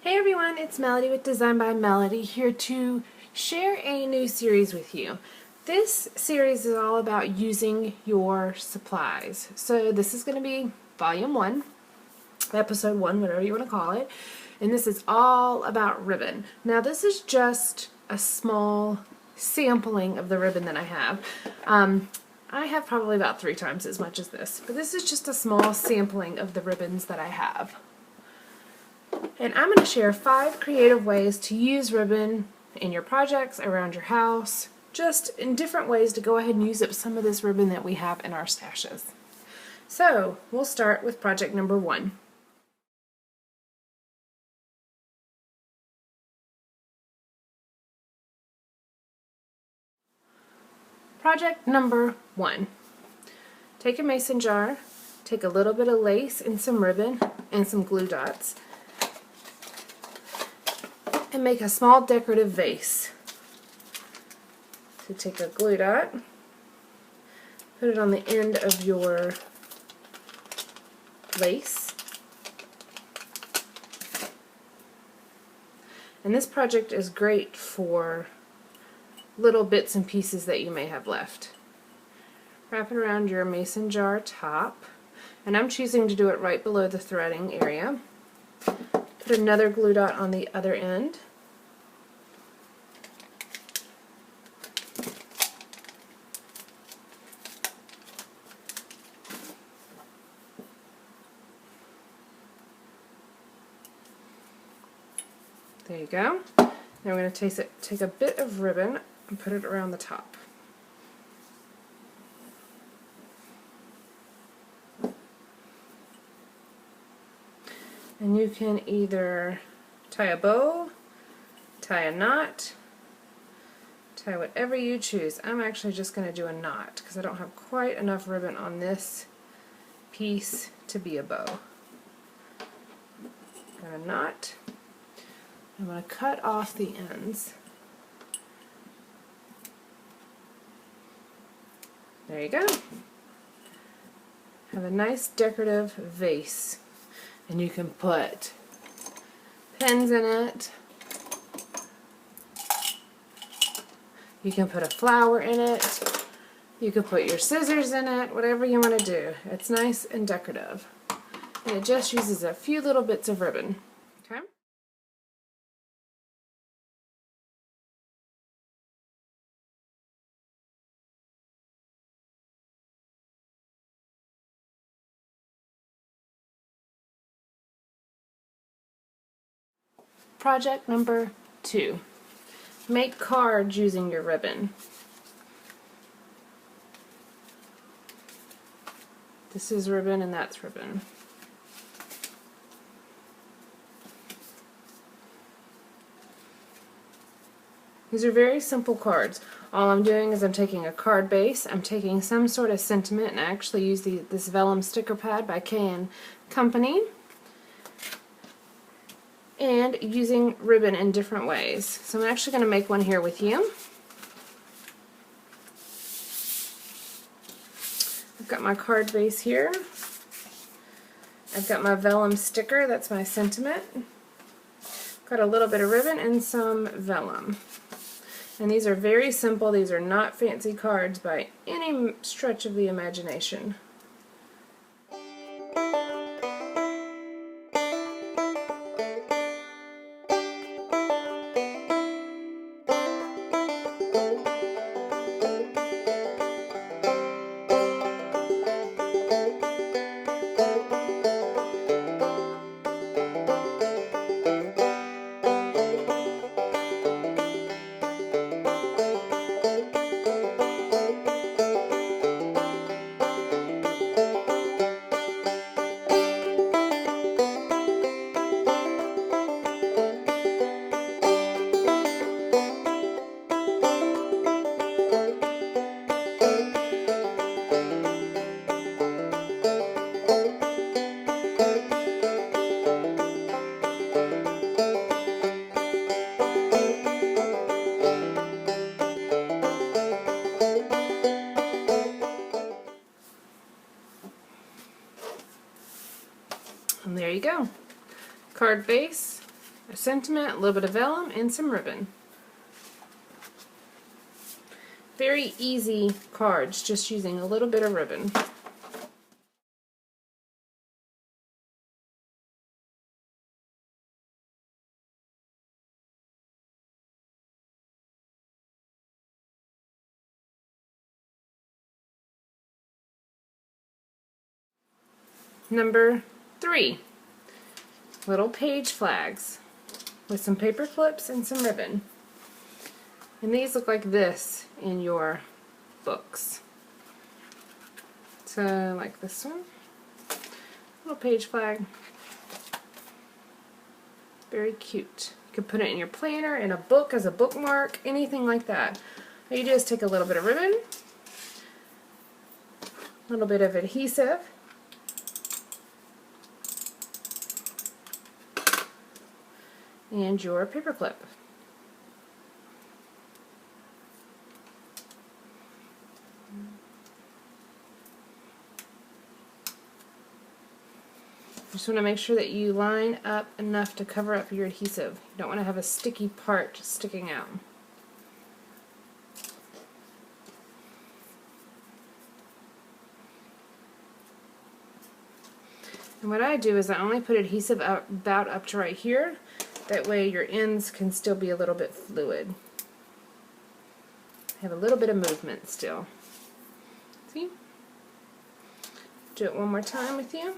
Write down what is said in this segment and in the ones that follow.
Hey everyone, it's Melody with Design by Melody here to share a new series with you. This series is all about using your supplies. So this is going to be volume 1, episode 1, whatever you want to call it. And this is all about ribbon. Now this is just a small sampling of the ribbon that I have. I have probably about 3 times as much as this, but this is just a small sampling of the ribbons that I have. And I'm going to share 5 creative ways to use ribbon in your projects, around your house, just in different ways to go ahead and use up some of this ribbon that we have in our stashes. So we'll start with project number 1. Project number 1. Take a mason jar, take a little bit of lace and some ribbon and some glue dots, and make a small decorative vase. So take a glue dot, put it on the end of your lace, and this project is great for little bits and pieces that you may have left. Wrap it around your mason jar top, and I'm choosing to do it right below the threading area. Put another glue dot on the other end. There you go. Now we're going to take a bit of ribbon and put it around the top. And you can either tie a bow, tie a knot, tie whatever you choose. I'm actually just going to do a knot because I don't have quite enough ribbon on this piece to be a bow. Got a knot. I'm going to cut off the ends. There you go. Have a nice decorative vase. And you can put pins in it. You can put a flower in it. You can put your scissors in it, whatever you want to do. It's nice and decorative. And it just uses a few little bits of ribbon. Okay? Project number 2. Make cards using your ribbon. This is ribbon and that's ribbon. These are very simple cards. All I'm doing is I'm taking a card base, I'm taking some sort of sentiment, and I actually use this vellum sticker pad by K & Company, and using ribbon in different ways. So I'm actually going to make one here with you. I've got my card base here. I've got my vellum sticker, that's my sentiment. Got a little bit of ribbon and some vellum. And these are very simple. These are not fancy cards by any stretch of the imagination. And there you go. Card base, a sentiment, a little bit of vellum, and some ribbon. Very easy cards, just using a little bit of ribbon. Number 3, little page flags with some paper clips and some ribbon. And these look like this in your books. So like this one, little page flag, very cute. You could put it in your planner, in a book, as a bookmark, anything like that. All you do is take a little bit of ribbon, a little bit of adhesive, and your paper clip. You just want to make sure that you line up enough to cover up your adhesive. You don't want to have a sticky part sticking out. And what I do is I only put adhesive about up to right here. That way your ends can still be a little bit fluid. Have a little bit of movement still. See? Do it one more time with you.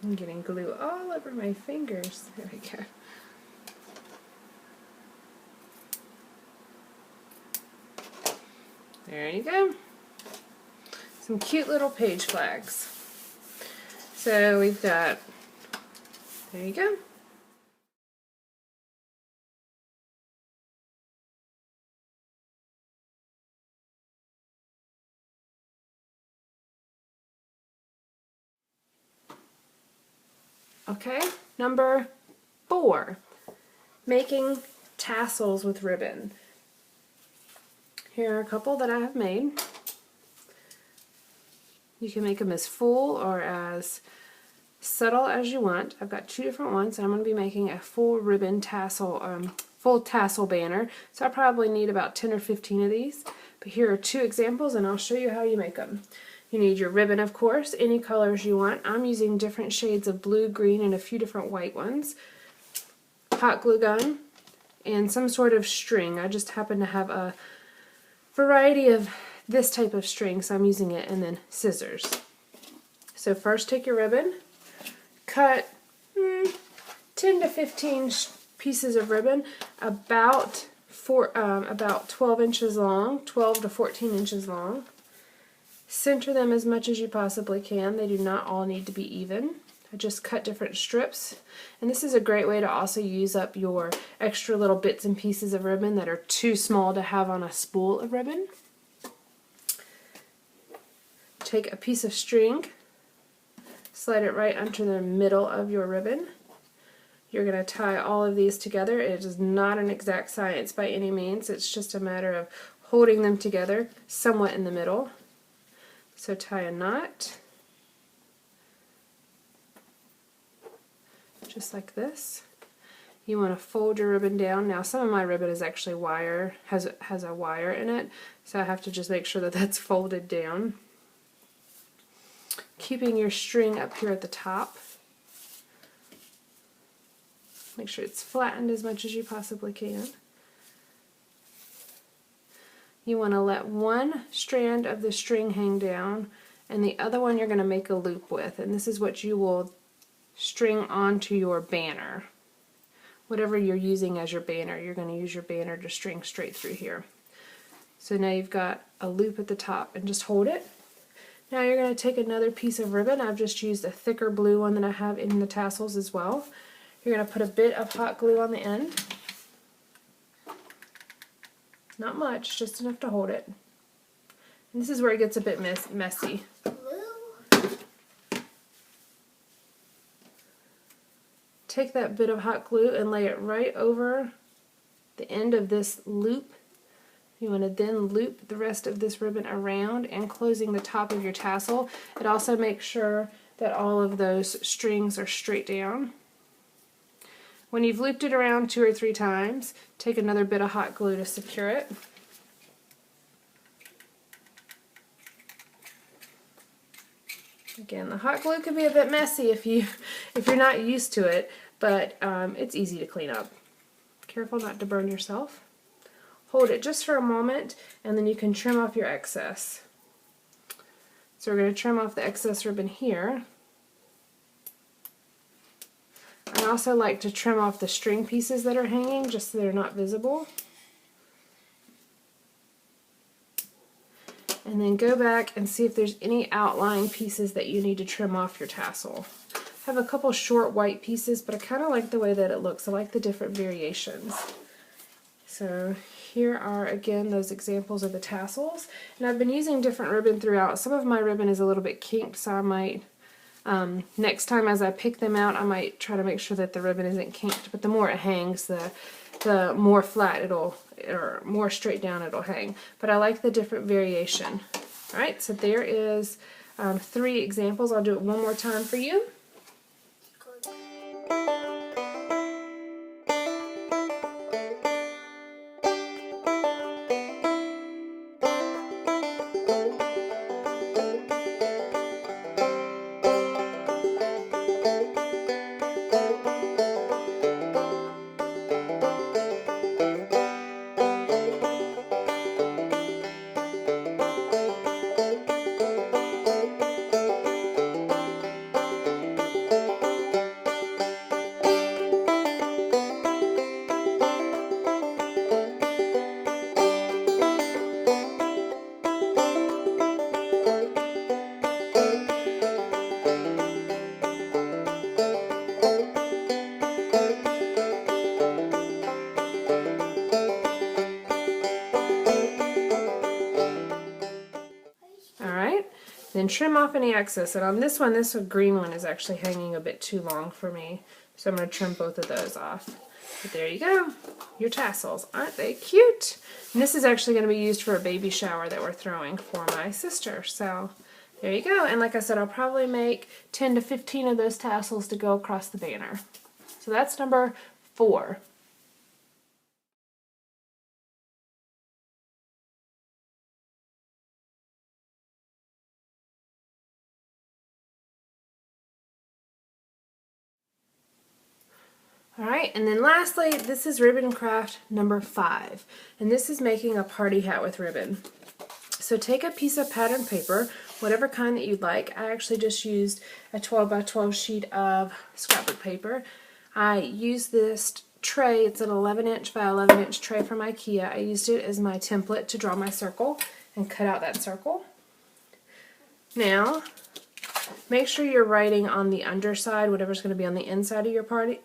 I'm getting glue all over my fingers. There we go. There you go. Some cute little page flags. So we've got, there you go. Okay, number 4, making tassels with ribbon. Here are a couple that I have made. You can make them as full or as subtle as you want. I've got 2 different ones, and I'm going to be making a full ribbon tassel, full tassel banner. So I probably need about 10 or 15 of these. But here are 2 examples, and I'll show you how you make them. You need your ribbon, of course, any colors you want. I'm using different shades of blue, green, and a few different white ones. Hot glue gun, and some sort of string. I just happen to have a variety of this type of string, so I'm using it, and then scissors. So first take your ribbon, cut 10 to 15 pieces of ribbon about 12 inches long, 12 to 14 inches long. Center them as much as you possibly can. They do not all need to be even. I just cut different strips. And this is a great way to also use up your extra little bits and pieces of ribbon that are too small to have on a spool of ribbon. Take a piece of string, slide it right under the middle of your ribbon. You're going to tie all of these together. It is not an exact science by any means. It's just a matter of holding them together somewhat in the middle. So tie a knot, just like this. You want to fold your ribbon down. Now some of my ribbon is actually wire, has a wire in it, so I have to just make sure that that's folded down. Keeping your string up here at the top. Make sure it's flattened as much as you possibly can. You want to let one strand of the string hang down, and the other one you're going to make a loop with, and this is what you will string onto your banner. Whatever you're using as your banner, you're going to use your banner to string straight through here. So now you've got a loop at the top, and just hold it. Now you're going to take another piece of ribbon. I've just used a thicker blue one that I have in the tassels as well. You're going to put a bit of hot glue on the end. Not much, just enough to hold it. And this is where it gets a bit messy. Take that bit of hot glue and lay it right over the end of this loop. You want to then loop the rest of this ribbon around and closing the top of your tassel. It also makes sure that all of those strings are straight down. When you've looped it around 2 or 3 times, take another bit of hot glue to secure it. Again, the hot glue can be a bit messy if you're not used to it, but it's easy to clean up. Careful not to burn yourself. Hold it just for a moment, and then you can trim off your excess. So we're going to trim off the excess ribbon here. I also like to trim off the string pieces that are hanging just so they're not visible. And then go back and see if there's any outlying pieces that you need to trim off your tassel. I have a couple short white pieces, but I kind of like the way that it looks. I like the different variations. So here are again those examples of the tassels. And I've been using different ribbon throughout. Some of my ribbon is a little bit kinked, so I might, next time as I pick them out, I might try to make sure that the ribbon isn't kinked. But the more it hangs, the more flat it'll, or more straight down it'll hang. But I like the different variation. Alright, so there is 3 examples. I'll do it one more time for you. Then trim off any excess. And on this green one is actually hanging a bit too long for me. So I'm going to trim both of those off. But there you go. Your tassels. Aren't they cute? And this is actually going to be used for a baby shower that we're throwing for my sister. So there you go. And like I said, I'll probably make 10 to 15 of those tassels to go across the banner. So that's number 4. Alright, and then lastly, this is ribbon craft number 5, and this is making a party hat with ribbon. So take a piece of pattern paper, whatever kind that you'd like. I actually just used a 12 by 12 sheet of scrapbook paper. I used this tray, it's an 11-inch by 11-inch tray from IKEA. I used it as my template to draw my circle and cut out that circle. Now, make sure you're writing on the underside, whatever's going to be on the inside of your party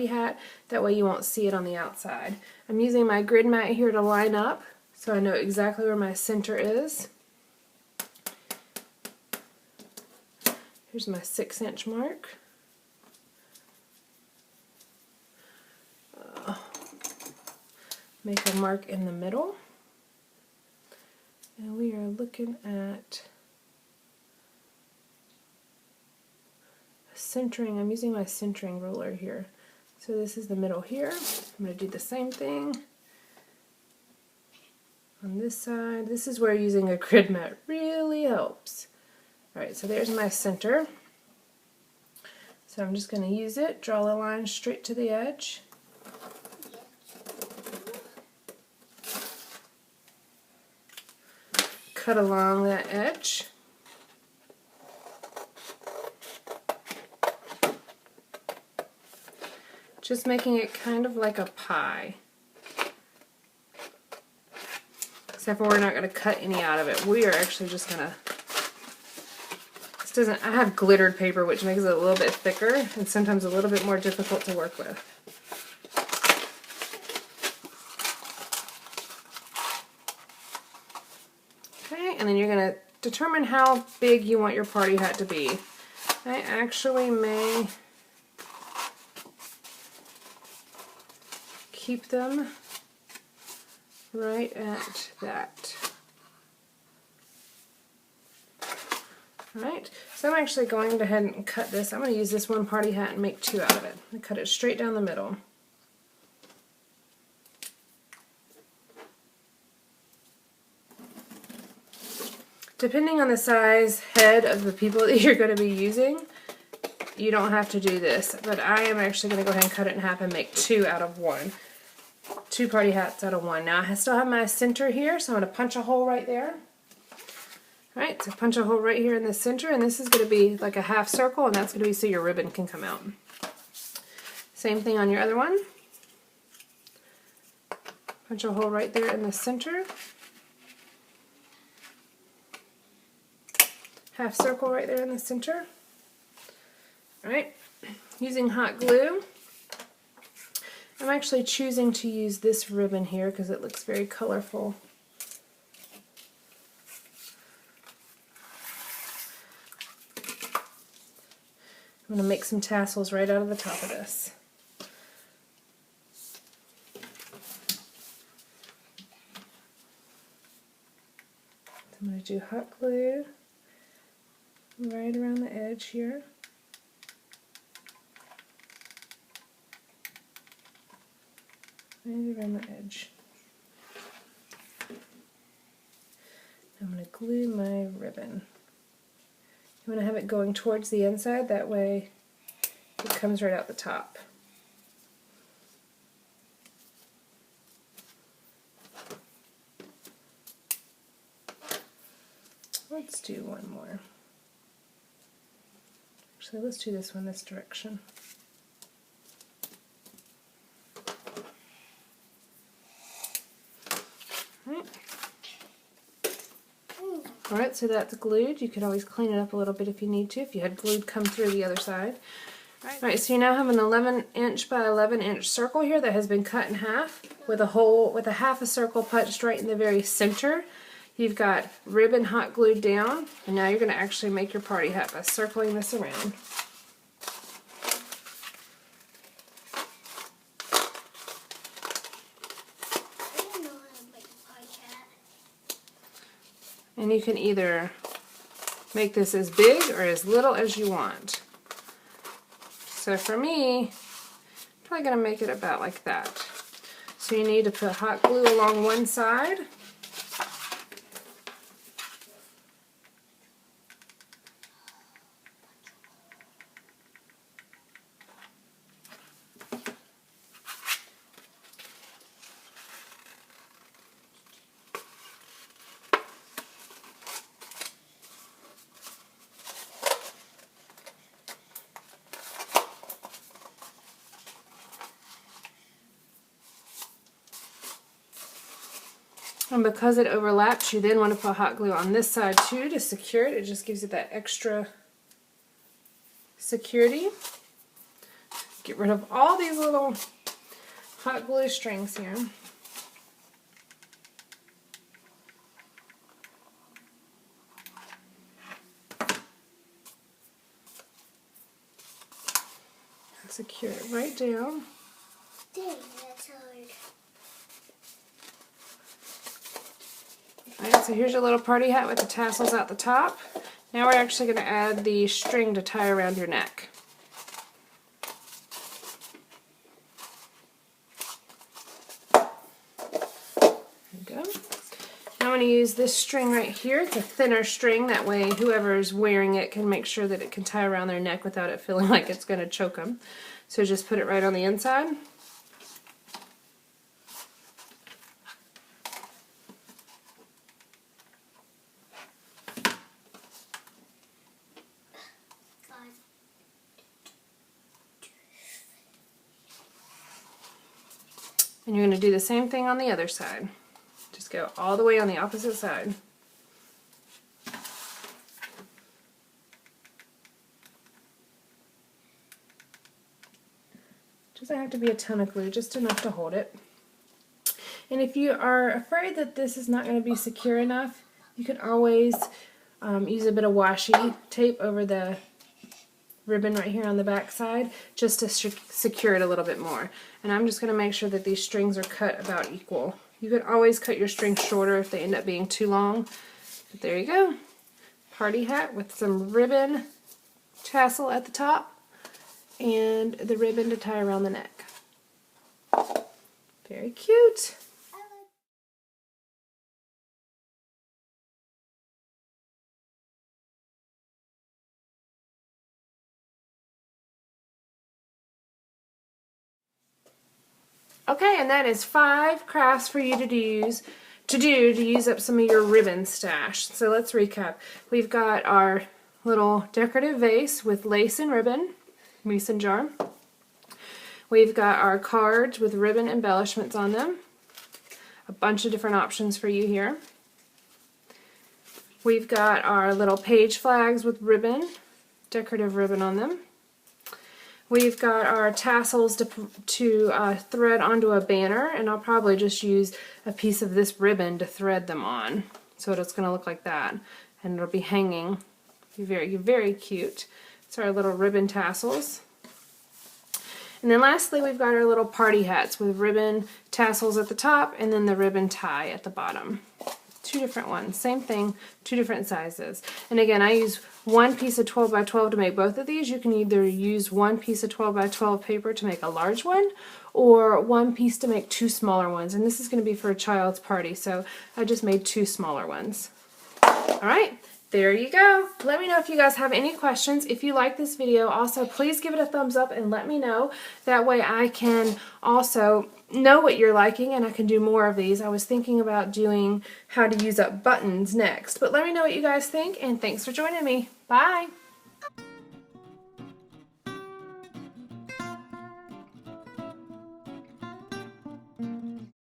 hat. That way you won't see it on the outside. I'm using my grid mat here to line up so I know exactly where my center is. Here's my 6-inch mark. Make a mark in the middle. And we are looking at centering. I'm using my centering ruler here. So this is the middle here. I'm going to do the same thing on this side. This is where using a grid mat really helps. Alright, so there's my center. So I'm just going to use it, draw a line straight to the edge. Cut along that edge. Just making it kind of like a pie. Except for we're not going to cut any out of it. We are actually just going to... This doesn't... I have glittered paper, which makes it a little bit thicker and sometimes a little bit more difficult to work with. Okay, Okay, and then you're going to determine how big you want your party hat to be. I actually may keep them right at that. Alright, so I'm actually going to go ahead and cut this. I'm going to use this one party hat and make two out of it. I cut it straight down the middle. Depending on the size head of the people that you're going to be using, you don't have to do this, but I am actually going to go ahead and cut it in half and make two out of one. Two party hats out of one. Now I still have my center here, so I'm going to punch a hole right there. Alright, so punch a hole right here in the center, and this is going to be like a half circle, and that's going to be so your ribbon can come out. Same thing on your other one. Punch a hole right there in the center. Half circle right there in the center. Alright, using hot glue, I'm actually choosing to use this ribbon here because it looks very colorful. I'm going to make some tassels right out of the top of this. I'm going to do hot glue right around the edge here. Right around the edge. I'm going to glue my ribbon. You want to have it going towards the inside, that way it comes right out the top. Let's do one more. Actually, let's do this one this direction. Alright, so that's glued. You could always clean it up a little bit if you need to, if you had glued come through the other side. Alright, so you now have an 11-inch by 11-inch circle here that has been cut in half with a hole, with a half a circle punched right in the very center. You've got ribbon hot glued down, and now you're going to actually make your party hat by circling this around. And you can either make this as big or as little as you want. So for me, I'm probably going to make it about like that. So you need to put hot glue along one side. And because it overlaps, you then want to put hot glue on this side too to secure it. It just gives it that extra security. Get rid of all these little hot glue strings here. Secure it right down. Dang, that's hard. Alright, so here's your little party hat with the tassels out the top. Now we're actually going to add the string to tie around your neck. There you go. Now I'm going to use this string right here. It's a thinner string, that way whoever's wearing it can make sure that it can tie around their neck without it feeling like it's going to choke them. So just put it right on the inside. And you're going to do the same thing on the other side. Just go all the way on the opposite side. Doesn't have to be a ton of glue, just enough to hold it. And if you are afraid that this is not going to be secure enough, You can always use a bit of washi tape over the ribbon right here on the back side just to secure it a little bit more. And I'm just going to make sure that these strings are cut about equal. You could always cut your strings shorter if they end up being too long. But there you go. Party hat with some ribbon tassel at the top and the ribbon to tie around the neck. Very cute. Okay, and that is 5 crafts for you to use up some of your ribbon stash. So let's recap. We've got our little decorative vase with lace and ribbon, mason jar. We've got our cards with ribbon embellishments on them. A bunch of different options for you here. We've got our little page flags with ribbon, decorative ribbon on them. We've got our tassels to thread onto a banner, and I'll probably just use a piece of this ribbon to thread them on. So it's going to look like that, and it'll be hanging. Be very, very cute. So our little ribbon tassels. And then lastly, we've got our little party hats with ribbon tassels at the top and then the ribbon tie at the bottom. 2 different ones, same thing, 2 different sizes. And again, I use 1 piece of 12 by 12 to make both of these. You can either use 1 piece of 12 by 12 paper to make a large one, or 1 piece to make 2 smaller ones. And this is going to be for a child's party, so I just made 2 smaller ones. Alright, there you go. Let me know if you guys have any questions. If you like this video, also please give it a thumbs up and let me know. That way I can also know what you're liking and I can do more of these. I was thinking about doing how to use up buttons next, but let me know what you guys think, and thanks for joining me. Bye!